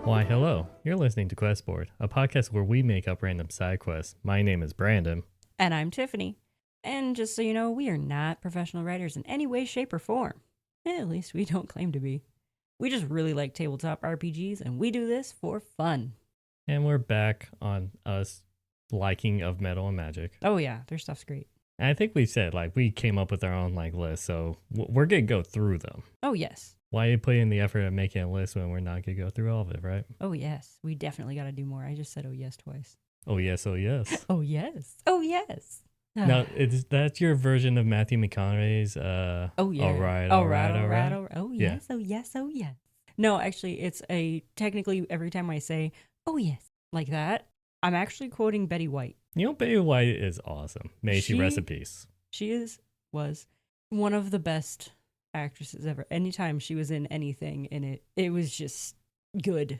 Why, hello. You're listening to Questboard, a podcast where we make up random side quests. My name is Brandon. And I'm Tiffany. And just so you know, we are not professional writers in any way, shape, or form. At least we don't claim to be. We just really like tabletop RPGs, and we do this for fun. And we're back on us liking of metal and magic. Oh yeah, their stuff's great. And I think we said, we came up with our own, list, so we're going to go through them. Oh yes. Why are you putting in the effort of making a list when we're not going to go through all of it, right? Oh yes. We definitely got to do more. I just said oh yes twice. Oh, yes, oh, yes. Oh yes. Oh yes. Now, that's your version of Matthew McConaughey's, oh yeah. All right. Oh yes, yeah. Oh yes, oh yes. No, actually, it's technically every time I say, oh yes, like that, I'm actually quoting Betty White. You know, Betty White is awesome. May she rest in peace. She was one of the best actresses ever. Anytime she was in anything in it was just good.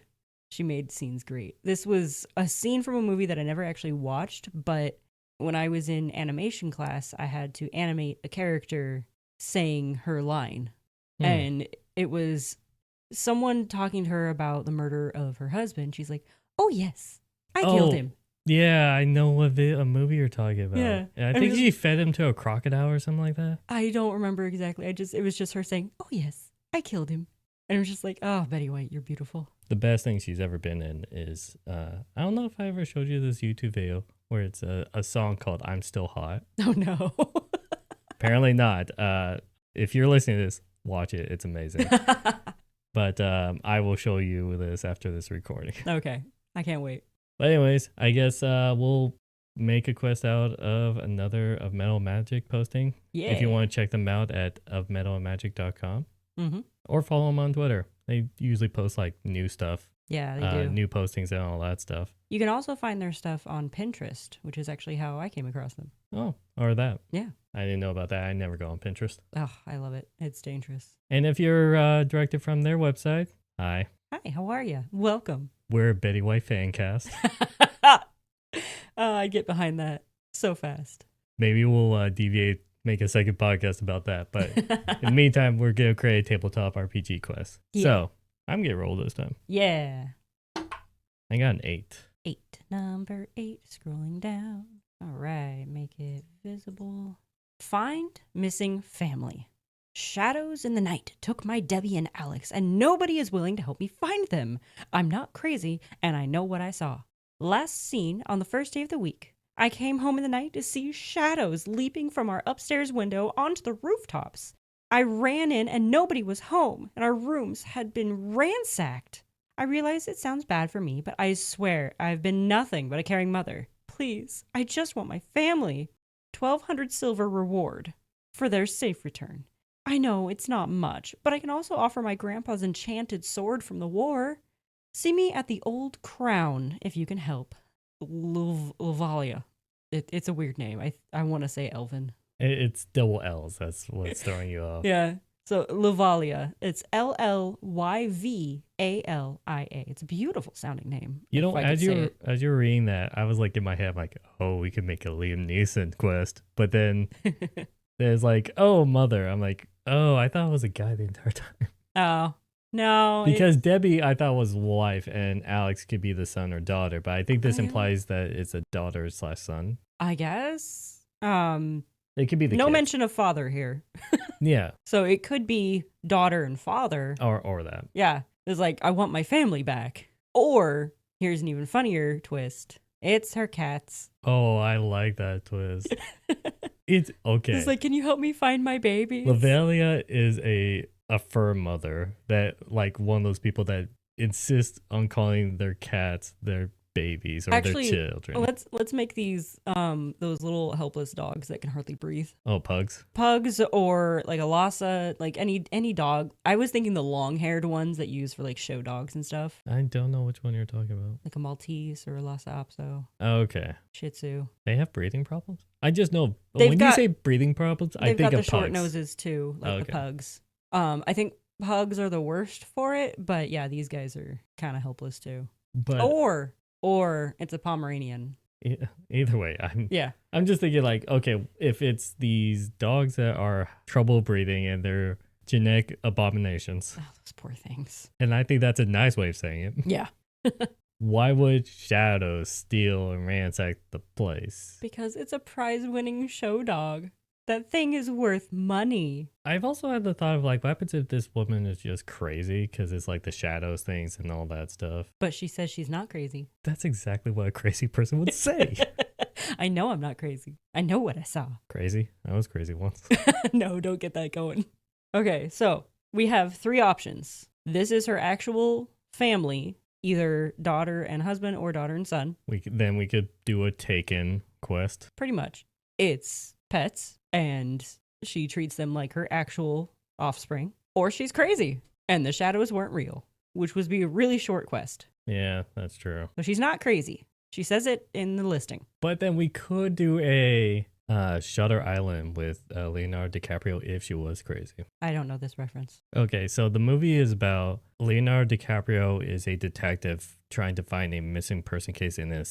She made scenes great. This was a scene from a movie that I never actually watched, but when I was in animation class, I had to animate a character saying her line. And it was someone talking to her about the murder of her husband. She's like, oh yes, I killed him. Yeah, I know what a movie you're talking about. Yeah. I think she fed him to a crocodile or something like that. I don't remember exactly. It was just her saying, oh yes, I killed him. And it was just like, oh, Betty White, you're beautiful. The best thing she's ever been in is, I don't know if I ever showed you this YouTube video where it's a song called I'm Still Hot. Oh no. Apparently not. If you're listening to this, watch it. It's amazing. But I will show you this after this recording. Okay. I can't wait. But anyways, I guess we'll make a quest out of another of Metal Magic posting. Yeah. If you want to check them out at ofmetalandmagic.com. Mm-hmm. Or follow them on Twitter. They usually post new stuff. Yeah, they do. New postings and all that stuff. You can also find their stuff on Pinterest, which is actually how I came across them. Oh, or that. Yeah. I didn't know about that. I never go on Pinterest. Oh, I love it. It's dangerous. And if you're directed from their website, hi. Hi, how are you? Welcome. We're a Betty White fan cast. I get behind that so fast. Maybe we'll deviate, make a second podcast about that. But in the meantime, we're going to create a tabletop RPG quest. Yeah. So I'm going to roll this time. Yeah. I got an 8. 8. Number 8. Scrolling down. All right. Make it visible. Find missing family. Shadows in the night took my Debbie and Alex, and nobody is willing to help me find them. I'm not crazy, and I know what I saw. Last seen on the first day of the week. I came home in the night to see shadows leaping from our upstairs window onto the rooftops. I ran in and nobody was home, and our rooms had been ransacked. I realize it sounds bad for me, but I swear I've been nothing but a caring mother. Please, I just want my family. 1,200 silver reward for their safe return. I know it's not much, but I can also offer my grandpa's enchanted sword from the war. See me at the Old Crown if you can help. Luvalia. It's a weird name. I want to say Elven. It's double L's. That's what's throwing you off. Yeah. So Luvalia. It's Llyvalia. It's a beautiful sounding name. You know, as you're reading that, I was in my head, oh, we could make a Liam Neeson quest. But then there's oh, mother. I'm oh, I thought it was a guy the entire time. Oh. No. Because Debbie, I thought was wife, and Alex could be the son or daughter, but I think this implies that it's a daughter/son. I guess. It could be the no kids. mention of father here. Yeah. So it could be daughter and father. Or that. Yeah. It's I want my family back. Or, here's an even funnier twist. It's her cats. Oh, I like that twist. It's okay. It's can you help me find my baby? Luvalia is a fur mother that one of those people that insist on calling their cats their babies or their children. Let's make these those little helpless dogs that can hardly breathe. Oh, pugs or a Lotsa, any dog. I was thinking the long-haired ones that you use for show dogs and stuff. I don't know which one you're talking about. Like a Maltese or a Lhasa Apso. Oh, okay. Shih Tzu. They have breathing problems? I just know when you say breathing problems, I think of pugs. They've got the short noses too, the pugs. I think pugs are the worst for it, but yeah, these guys are kind of helpless too. But or it's a Pomeranian. Either way, I'm just thinking okay, if it's these dogs that are trouble breathing and they're genetic abominations. Oh, those poor things. And I think that's a nice way of saying it. Yeah. Why would shadows steal and ransack the place? Because it's a prize-winning show dog. That thing is worth money. I've also had the thought of like, what happens if this woman is just crazy because it's like the shadows things and all that stuff? But she says she's not crazy. That's exactly what a crazy person would say. I know I'm not crazy. I know what I saw. Crazy? I was crazy once. No, don't get that going. Okay, so we have 3 options. This is her actual family, either daughter and husband or daughter and son. We could do a Taken quest. Pretty much. It's pets, and she treats them like her actual offspring. Or she's crazy, and the shadows weren't real, which would be a really short quest. Yeah, that's true. So she's not crazy. She says it in the listing. But then we could do a Shutter Island with Leonardo DiCaprio if she was crazy. I don't know this reference. Okay, so the movie is about Leonardo DiCaprio is a detective trying to find a missing person case in an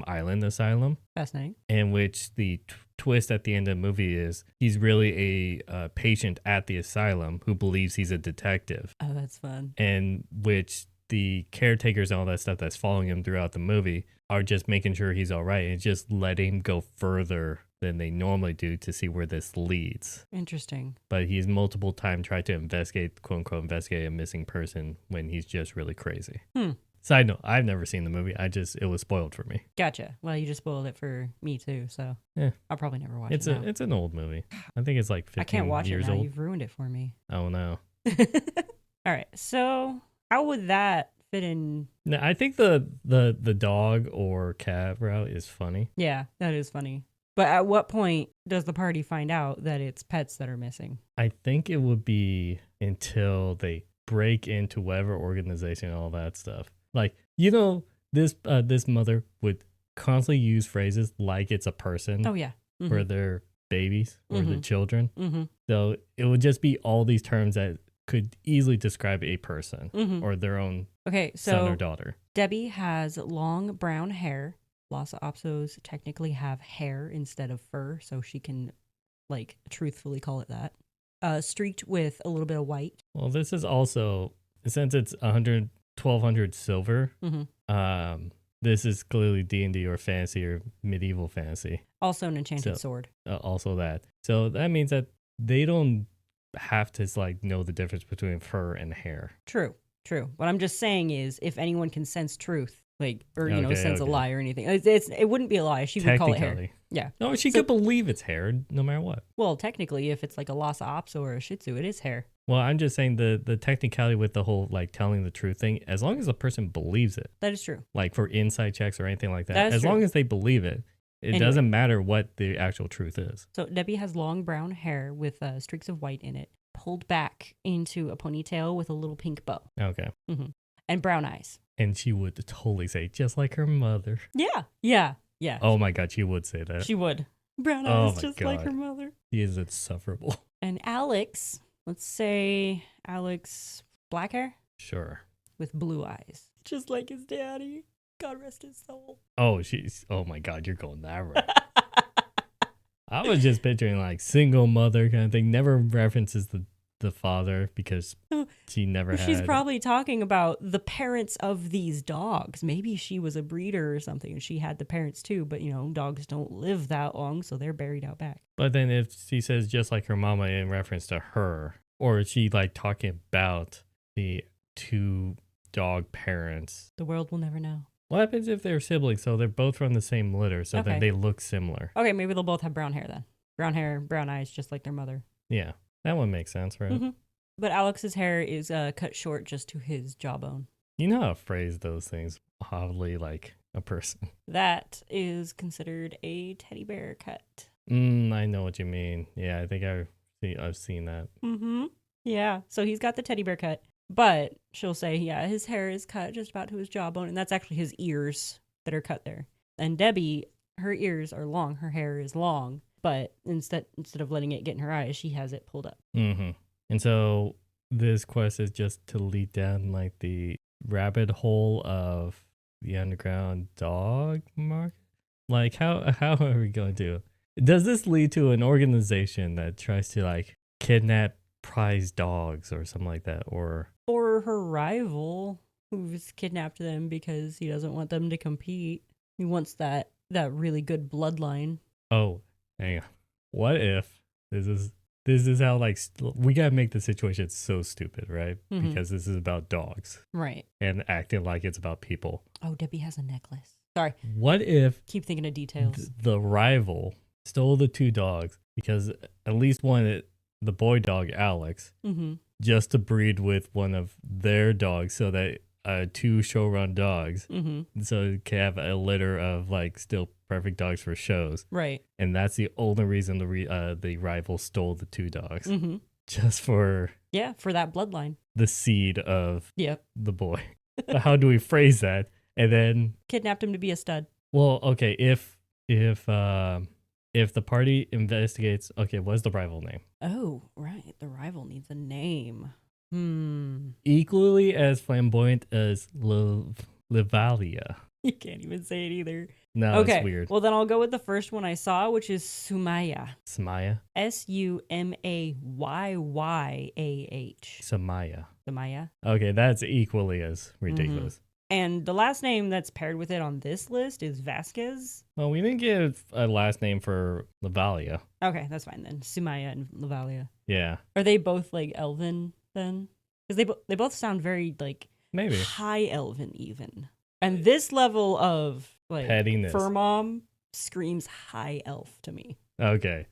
island asylum. Fascinating. In which the twist at the end of the movie is he's really a patient at the asylum who believes he's a detective. Oh, that's fun. And which the caretakers and all that stuff that's following him throughout the movie are just making sure he's all right and just letting him go further than they normally do to see where this leads. Interesting. But he's multiple times tried to investigate, quote unquote, investigate a missing person when he's just really crazy. Side note, I've never seen the movie. It was spoiled for me. Gotcha. Well, you just spoiled it for me too, so yeah. I'll probably never watch it now. It's an old movie. I think it's like 15 years old. I can't watch it now. You've ruined it for me. Oh no. All right. So how would that fit in? No, I think the dog or cat route is funny. Yeah, that is funny. But at what point does the party find out that it's pets that are missing? I think it would be until they break into whatever organization and all that stuff. Like, this mother would constantly use phrases like it's a person. Oh, yeah. For their babies or the children. Mm-hmm. So it would just be all these terms that could easily describe a person or their own son or daughter. Debbie has long brown hair. Lotsa Apsos technically have hair instead of fur, so she can, truthfully call it that. Streaked with a little bit of white. Well, this is also, since it's 1200 silver, this is clearly D&D or fantasy or medieval fantasy. Also an enchanted sword. Also that. So that means that they don't have to know the difference between fur and hair. True. What I'm just saying is, if anyone can sense truth, sense a lie or anything, it wouldn't be a lie. She would call it hair. Yeah. No, she could believe it's hair no matter what. Well, technically, if it's like a Lhasa Apso or a Shih Tzu, it is hair. Well, I'm just saying the technicality with the whole telling the truth thing, as long as the person believes it. That is true. For inside checks or anything like that. As true. long as they believe it, it doesn't matter what the actual truth is. So Debbie has long brown hair with streaks of white in it, pulled back into a ponytail with a little pink bow. Okay. Mm-hmm. And brown eyes. And she would totally say, just like her mother. Yeah. Oh my God, she would say that. She would. Brown eyes, just like her mother. She is insufferable. And Alex, let's say Alex, black hair? Sure. With blue eyes. Just like his daddy. God rest his soul. Oh, oh my God, you're going that route. I was just picturing single mother kind of thing. Never references the father because she never had. She's probably talking about the parents of these dogs. Maybe she was a breeder or something and she had the parents too, but dogs don't live that long, so they're buried out back. But then if she says just like her mama in reference to her, or is she talking about the 2 dog parents? The world will never know. What happens if they're siblings? So they're both from the same litter, so then they look similar. Okay, maybe they'll both have brown hair then. Brown hair, brown eyes, just like their mother. Yeah, that one makes sense, right? Mm-hmm. But Alex's hair is cut short just to his jawbone. You know how to phrase those things oddly like a person. That is considered a teddy bear cut. I know what you mean. Yeah, I think I've seen that. Mm-hmm. Yeah, so he's got the teddy bear cut. But she'll say, his hair is cut just about to his jawbone. And that's actually his ears that are cut there. And Debbie, her ears are long. Her hair is long. But instead of letting it get in her eyes, she has it pulled up. Mm-hmm. And so this quest is just to lead down the rabbit hole of the underground dog market. How are we going to? Does this lead to an organization that tries to kidnap prize dogs or something like that, or her rival? who's kidnapped them because he doesn't want them to compete. He wants that really good bloodline. Oh, hang on. What if this is how like we gotta make the situation so stupid, right? Mhm. Because this is about dogs Right. and acting like it's about people. Oh, Debbie has a necklace. Sorry. What if Keep thinking of details. the rival stole the two dogs because at least one, the boy dog Alex, Mm-hmm. just to breed with one of their dogs, so that two show run dogs, Mm-hmm. so you can have a litter of like still perfect dogs for shows. Right. And that's the only reason the rival stole the two dogs, Mm-hmm. just for Yeah, for that bloodline. the seed of Yep. the boy. But how do we phrase that? And then, Kidnapped him to be a stud. well, okay, if the party investigates, okay, what's the rival name? Oh, right. The rival needs a name. Equally as flamboyant as Livalia. You can't even say it either. No, Okay. it's weird. Well, then I'll go with the first one I saw, which is Sumaya. Samaya? Sumayah. Samaya. Sumaya. Okay, that's equally as ridiculous. And the last name that's paired with it on this list is Vasquez. Well, we didn't give a last name for Livalia. Okay, that's fine then. Sumaya and Lavalia. Yeah, Are they both like elven then? Because they both sound very like maybe. high elven even. And this level of like Pettiness. fur mom screams high elf to me. Okay.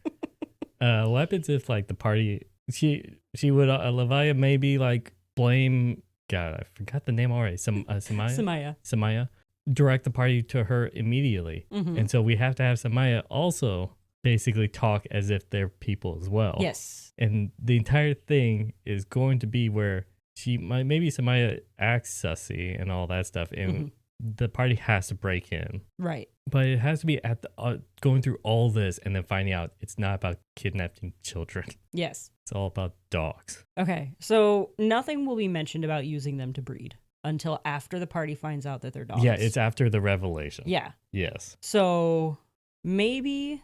What happens if like the party she would Livalia maybe like blame, God, I forgot the name already. Samaya. Sumaya. Direct the party to her immediately. Mhm. And so we have to have Samaya also basically talk as if they're people as well. Yes. And the entire thing is going to be where maybe Samaya acts sussy and all that stuff, and the party has to break in. Right. But it has to be at the going through all this and then finding out it's not about kidnapping children. Yes. It's all about dogs. Okay. So nothing will be mentioned about using them to breed until after the party finds out that they're dogs. Yeah, it's after the revelation. Yeah. Yes. So maybe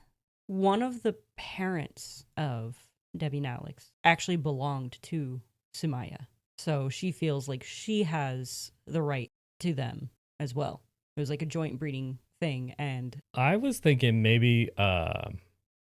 one of the parents of Debbie and Alex actually belonged to Sumaya. So she feels like she has the right to them as well. It was like a joint breeding thing. And I was thinking maybe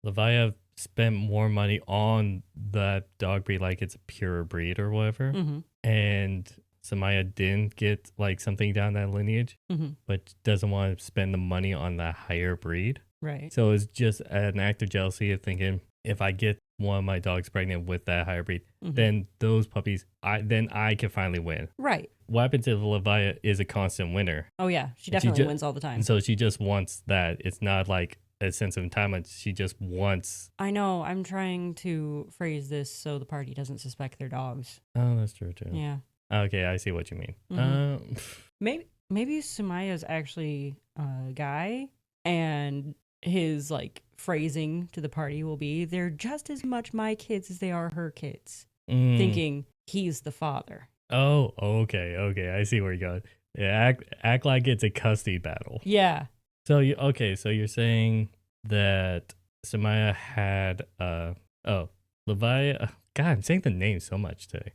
Leviah spent more money on that dog breed, like it's a pure breed or whatever. And Samaya didn't get like something down that lineage, but doesn't want to spend the money on that higher breed. Right. So it's just an act of jealousy of thinking, if I get one of my dogs pregnant with that higher breed, then those puppies, I can finally win. Right. What happens if Leviah is a constant winner? Oh, yeah. She definitely wins all the time. And so she just wants that. It's not like a sense of entitlement. She just wants. I know. I'm trying to phrase this so the party doesn't suspect they're dogs. Oh, that's true too. Yeah. Okay, I see what you mean. Maybe Sumaya's actually a guy, and his like phrasing to the party will be, "They're just as much my kids as they are her kids," thinking he's the father. Oh, okay. I see where you're going. Yeah, act like it's a custody battle. Yeah. So you're saying that Samaya had Leviah. God, I'm saying the name so much today.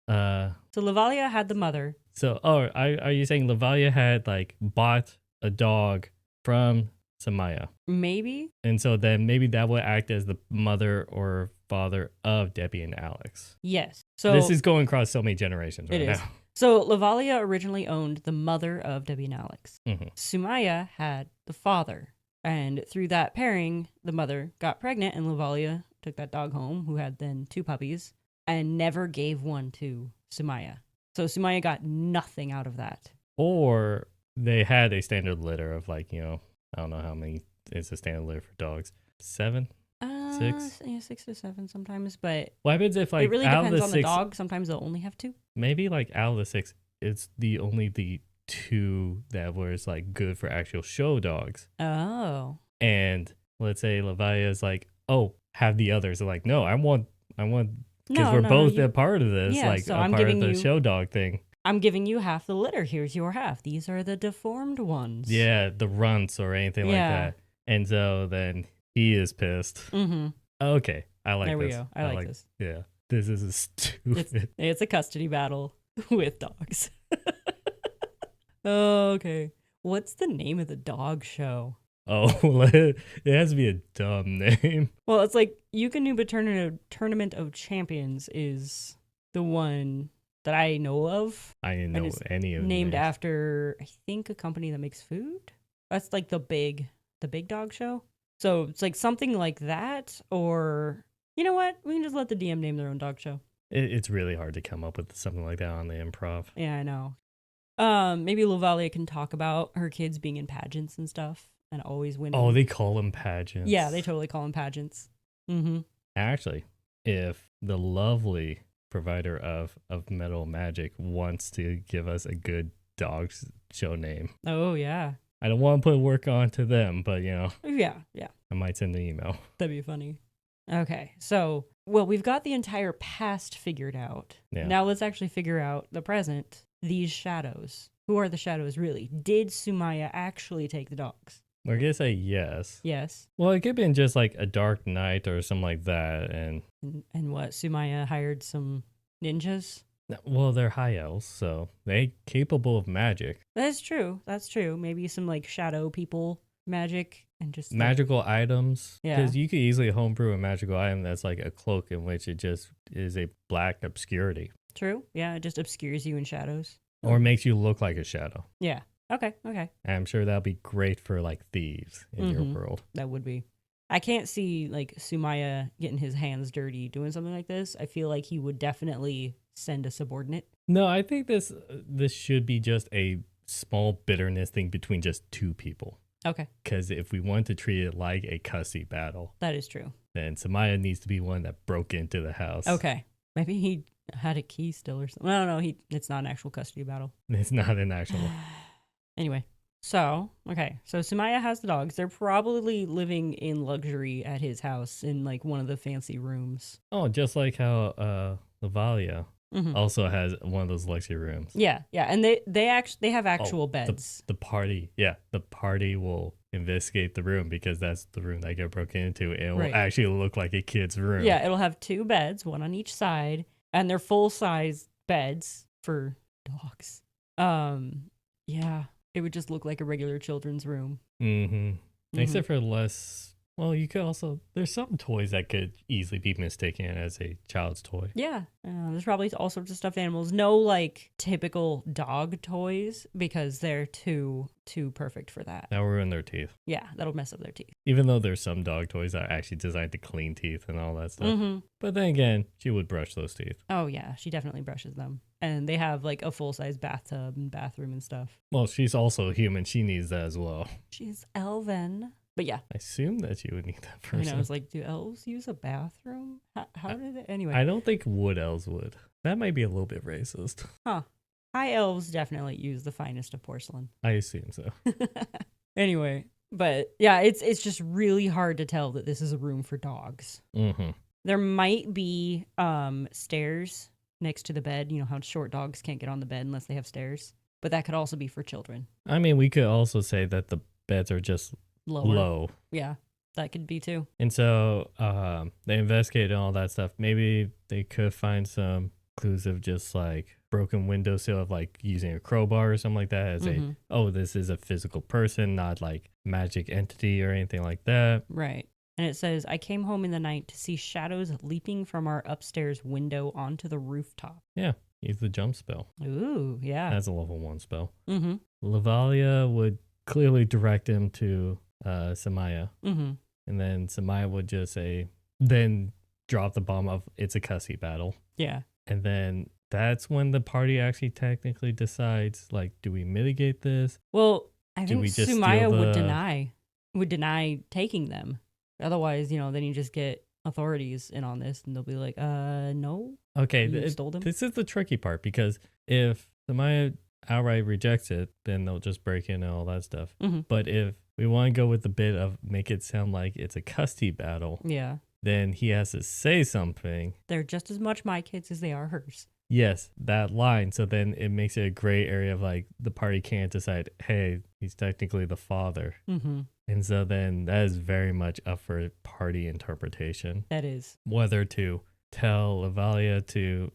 So Lavalia had the mother. So are you saying Levalia had like bought a dog from Samaya? Maybe. And so then maybe that would act as the mother or father of Debbie and Alex. Yes. So this is going across so many generations right now. So Lavalia originally owned the mother of Debbie and Alex. Sumaya had the father. And through that pairing, the mother got pregnant and Lavalia took that dog home, who had then 2 puppies, and never gave one to Sumaya. So Sumaya got nothing out of that. Or they had a standard litter of like, I don't know how many is a standard litter for dogs. 7? 6? Yeah, 6 to 7 sometimes. But what happens if like it really out depends of the on 6, the dog. Sometimes they'll only have 2. Maybe like out of the 6, it's only the 2 that was like good for actual show dogs. Oh. And let's say Leviah is like, oh, have the others. They're like, no, I want because we're both a part of this, like so a I'm part of giving the you, show dog thing. I'm giving you half the litter. Here's your half. These are the deformed ones. Yeah, the runts or anything like that. And so then he is pissed. Okay, I like this. There we go. I like this. Yeah, this is stupid. It's a custody battle with dogs. Oh, okay. What's the name of the dog show? Oh, it has to be a dumb name. Well, it's like Yukonuba Tournament of Champions is the one that I know of. I didn't And know it's any of the named names. after, I think, a company that makes food. That's like the big dog show. So it's like something like that, or you know what? We can just let the DM name their own dog show. It's really hard to come up with something like that on the improv. Yeah, I know. Maybe Lovalia can talk about her kids being in pageants and stuff and always winning. Oh, they call them pageants. Yeah, they totally call them pageants. Mm-hmm. Actually, if the lovely provider of metal magic wants to give us a good dog show name, Oh yeah. I don't want to put work on to them, but Yeah. I might send an email. That'd be funny. Okay, so we've got the entire past figured out. Yeah. Now let's actually figure out the present. These shadows. Who are the shadows really? Did Sumaya actually take the dogs? We're gonna say yes. Yes. Well, it could have been just like a dark night or something like that, and And what? Sumaya hired some ninjas? well, they're high elves, so they capable of magic. That's true. That's true. Maybe some like shadow people magic and just Magical items. Yeah. Because you could easily homebrew a magical item that's like a cloak in which it just is a black obscurity. True. Yeah, it just obscures you in shadows. Or makes you look like a shadow. Yeah. Okay. And I'm sure that'll be great for like thieves in your Mhm. world. that would be. I can't see like Sumaya getting his hands dirty doing something like this. I feel like he would definitely send a subordinate. No, I think this should be just a small bitterness thing between just two people. Okay. Because if we want to treat it like a cussy battle, That is true. then Samaya needs to be one that broke into the house. Okay. Maybe he had a key still or something. I don't know. It's not an actual custody battle. It's not an actual. Anyway. So Sumaya has the dogs. They're probably living in luxury at his house in like one of the fancy rooms. Oh, just like how Lavalia Mhm. also has one of those luxury rooms. Yeah, and they have actual beds. The party will investigate the room because that's the room that got broken into. It will Right. actually look like a kid's room. Yeah, it'll have two beds, one on each side, and they're full-size beds for dogs. Yeah, it would just look like a regular children's room. Mm-hmm. Mhm. Except for less. Well, you could also. There's some toys that could easily be mistaken as a child's toy. Yeah, there's probably all sorts of stuffed animals. No like typical dog toys because they're too perfect for that. That will ruin their teeth. Yeah, that'll mess up their teeth. Even though there's some dog toys that are actually designed to clean teeth and all that stuff. Mm-hmm. But then again, she would brush those teeth. Oh yeah, she definitely brushes them, and they have like a full-size bathtub and bathroom and stuff. Well, she's also human. She needs that as well. She's elven. But yeah, I assume that you would need that I person. know. It's like, do elves use a bathroom? How do they? Anyway, I don't think wood elves would. That might be a little bit racist. high elves definitely use the finest of porcelain. I assume so. Anyway, but yeah, it's just really hard to tell that this is a room for dogs. Mm-hmm. There might be stairs next to the bed. You know how short dogs can't get on the bed unless they have stairs. But that could also be for children. I mean, we could also say that the beds are just Lower. low. Yeah, that could be too. And so they investigated all that stuff. Maybe they could find some clues of just like broken windowsill of like using a crowbar or something like that as Mhm. this is a physical person, not like magic entity or anything like that. Right. And it says, I came home in the night to see shadows leaping from our upstairs window onto the rooftop. Use the jump spell. Ooh, yeah. That's a level 1 spell. Mm-hmm. Lavalia would clearly direct him to Samaya. Mm-hmm. And then Samaya would just then drop the bomb of it's a cussy battle. Yeah. And then that's when the party actually technically decides, like, do we mitigate this? Well, I Do think we just Sumaya steal would deny taking them. Otherwise, then you just get authorities in on this and they'll be like, no. Okay, You stole them? this is the tricky part because if Samaya outright rejects it, then they'll just break in and all that stuff. Mhm. But if we want to go with the bit of make it sound like it's a custody battle, Yeah. then he has to say something. They're just as much my kids as they are hers. Yes, that line. So then it makes it a gray area of like the party can't decide, hey, he's technically the father. Mm-hmm. And so then that is very much up for party interpretation. That is. Whether to tell Lavalia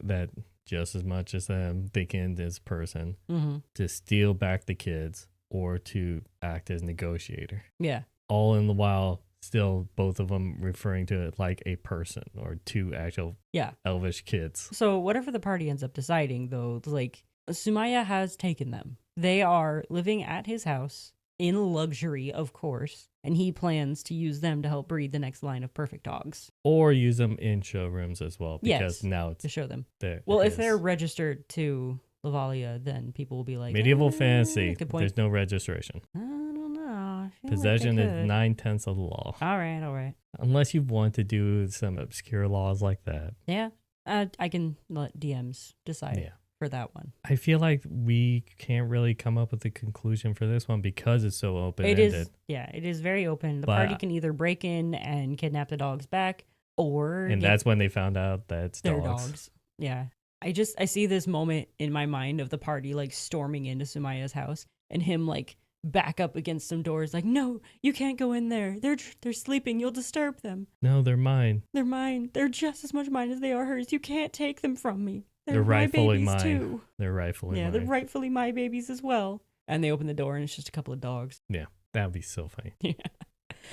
that just as much as them thinking this person Mm-hmm. to steal back the kids or to act as negotiator. Yeah. All in the while, still both of them referring to it like a person or two actual Yeah. elvish kids. So whatever the party ends up deciding, though, like Sumaya has taken them. They are living at his house in luxury, of course, and he plans to use them to help breed the next line of perfect dogs. Or use them in showrooms as well, because Yes, now it's to show them. there. Well, if they're registered to Lavalia, then people will be like, medieval fantasy, good point. there's no registration. I don't know. I feel Possession like is 9/10 of the law. All right. Unless you want to do some obscure laws like that. Yeah, I can let DMs decide Yeah. for that one. I feel like we can't really come up with a conclusion for this one because it's so open-ended. It is very open. The But- party can either break in and kidnap the dogs back, or And get that's when they found out that it's their dogs. dogs. Yeah. I see this moment in my mind of the party like storming into Sumaya's house and him like back up against some doors like, no, you can't go in there. They're sleeping. You'll disturb them. No, they're mine. They're mine. They're just as much mine as they are hers. You can't take them from me. They're my rightfully babies mine. too. They're rightfully Yeah, mine. they're rightfully my babies as well. And they open the door and it's just a couple of dogs. That would be so funny. Yeah.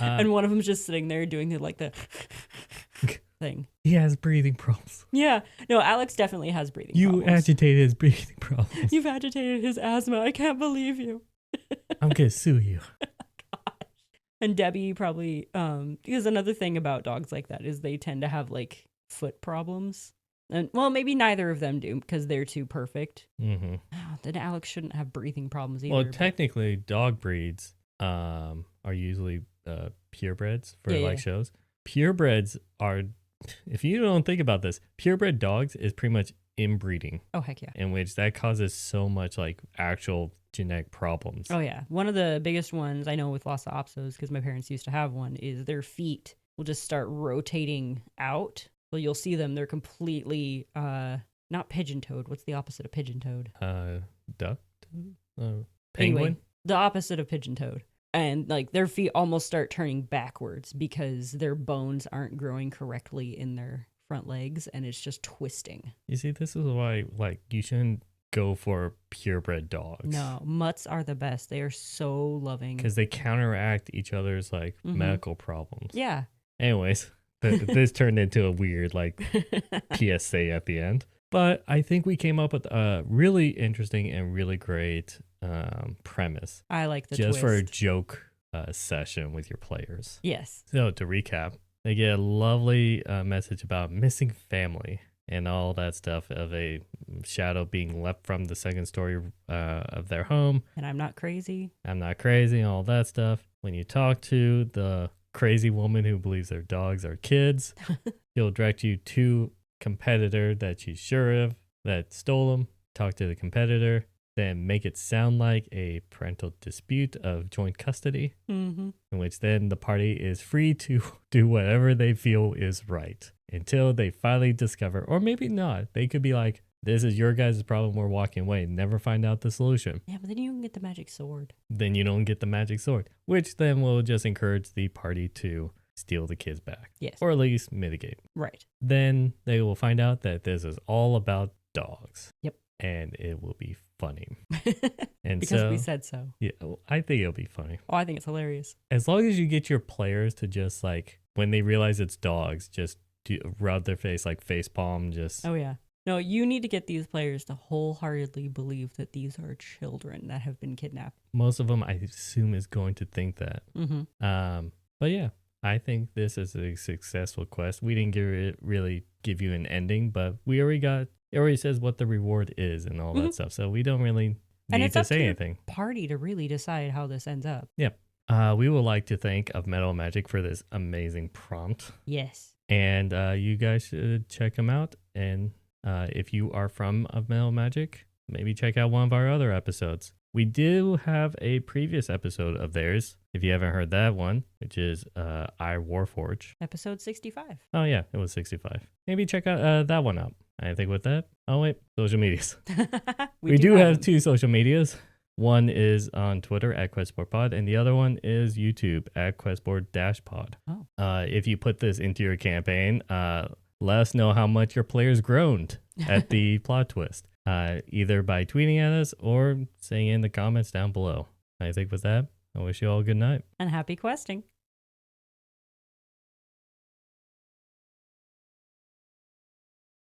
Uh, And one of them's just sitting there doing the thing. he has breathing problems. Yeah. No, Alex definitely has breathing You problems. agitated his breathing problems. You've agitated his asthma. I can't believe you. I'm going to sue you. And Debbie probably, because another thing about dogs like that is they tend to have like foot problems. And well, maybe neither of them do because they're too perfect. Mm-hmm. Then Alex shouldn't have breathing problems either. Well, but- technically, dog breeds are usually purebreds for Yeah, like yeah. shows. Purebreds are, if you don't think about this, purebred dogs is pretty much inbreeding, Oh, heck yeah. in which that causes so much like actual genetic problems. Oh, yeah. One of the biggest ones I know with Lotsa Apsos, because my parents used to have one, is their feet will just start rotating out. Well, you'll see them. They're completely not pigeon-toed. What's the opposite of pigeon-toed? Duck? Penguin? Anyway, the opposite of pigeon-toed. And like their feet almost start turning backwards because their bones aren't growing correctly in their front legs and it's just twisting. You see, this is why like you shouldn't go for purebred dogs. No, mutts are the best. They are so loving. Because they counteract each other's like Mhm. medical problems. Yeah. Anyways, this turned into a weird like PSA at the end. But I think we came up with a really interesting and really great premise I like the just twist. for a joke session with your players. Yes. So to recap, they get a lovely message about missing family and all that stuff of a shadow being left from the second story of their home. And I'm not crazy. I'm not crazy, all that stuff. When you talk to the crazy woman who believes their dogs are kids, she'll direct you to competitor that she's sure of that stole them. Talk to the competitor, then make it sound like a parental dispute of joint custody, Mm-hmm. in which then the party is free to do whatever they feel is right until they finally discover, or maybe not. They could be like, this is your guys' problem, we're walking away, never find out the solution. Yeah, but then you can get the magic sword. Then you don't get the magic sword, which then will just encourage the party to steal the kids back, Yes. or at least mitigate. Right. Then they will find out that this is all about dogs. Yep. And it will be funny. And Because so, we said so. yeah, I think it'll be funny. Oh, I think it's hilarious. As long as you get your players to just like, when they realize it's dogs, just rub their face, like face palm, just. Oh, yeah. No, you need to get these players to wholeheartedly believe that these are children that have been kidnapped. Most of them, I assume, is going to think that. Mm-hmm. But yeah, I think this is a successful quest. We didn't really give you an ending, but it already says what the reward is and all that stuff. So we don't really And need it's to up to say your anything. party to really decide how this ends up. We would like to thank of Metal Magic for this amazing prompt. Yes. And you guys should check them out. And if you are from Of Metal Magic, maybe check out one of our other episodes. We do have a previous episode of theirs, if you haven't heard that one, which is I Warforge. Episode 65. Oh, yeah, it was 65. Maybe check out that one out. I think with that, oh, wait, social medias. We do have them. 2 social medias. One is on Twitter at QuestboardPod, and the other one is YouTube at Questboard-Pod. Oh. If you put this into your campaign, let us know how much your players groaned at the plot twist, either by tweeting at us or saying in the comments down below. I think with that, I wish you all a good night. And happy questing.